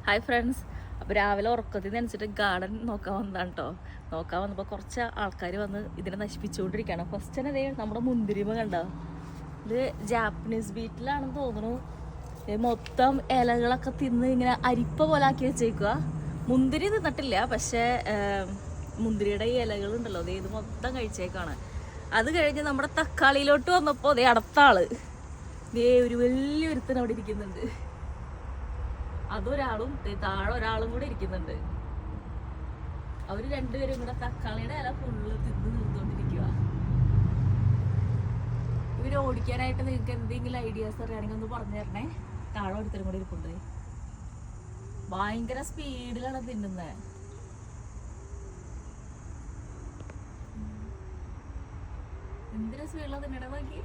Hi friends. അപ്പോൾ രാവിലെ ഉറക്കത്തിൽ നനച്ചിട്ട് ഗാർഡൻ നോക്കാൻ വന്നതാണ് കേട്ടോ. നോക്കാൻ വന്നപ്പോൾ കുറച്ച് ആൾക്കാർ വന്ന് ഇതിനെ നശിപ്പിച്ചുകൊണ്ടിരിക്കുകയാണ്. ഫസ്റ്റ് തന്നെ അതേ നമ്മുടെ മുന്തിരിമ കണ്ടോ, ഇത് ജാപ്പനീസ് ബീറ്റിലാണെന്ന് തോന്നുന്നു. മൊത്തം ഇലകളൊക്കെ തിന്ന് ഇങ്ങനെ അരിപ്പ പോലെ ആക്കി വെച്ചേക്കുക. മുന്തിരി തിന്നിട്ടില്ല, പക്ഷേ മുന്തിരിയുടെ ഈ ഇലകളുണ്ടല്ലോ, ഇത് മൊത്തം കഴിച്ചേക്കാണ്. അത് കഴിഞ്ഞ് നമ്മുടെ തക്കാളിയിലോട്ട് വന്നപ്പോൾ അതേ അടുത്ത ആള് ഒരു വലിയൊരുത്തൻ അവിടെ ഇരിക്കുന്നുണ്ട്. അതൊരാളും താഴെ ഒരാളും കൂടെ ഇരിക്കുന്നുണ്ട്. അവര് രണ്ടുപേരും കൂടെ തക്കാളിയുടെ ഇല ഫുള്ള് തിന്ന് തീർത്തോണ്ടിരിക്കുക. ഇവര് ഓടിക്കാനായിട്ട് നിങ്ങൾക്ക് എന്തെങ്കിലും ഐഡിയാസ് അറിയാണെങ്കിൽ ഒന്ന് പറഞ്ഞു തരണേ. താഴെ ഒരുത്തരും കൂടെ ഇരിപ്പുണ്ട്. ഭയങ്കര സ്പീഡിലാണ് തിന്നുന്നത്. എന്തിനാ സ്പീഡിലാണ് തിന്നണ നോക്കി.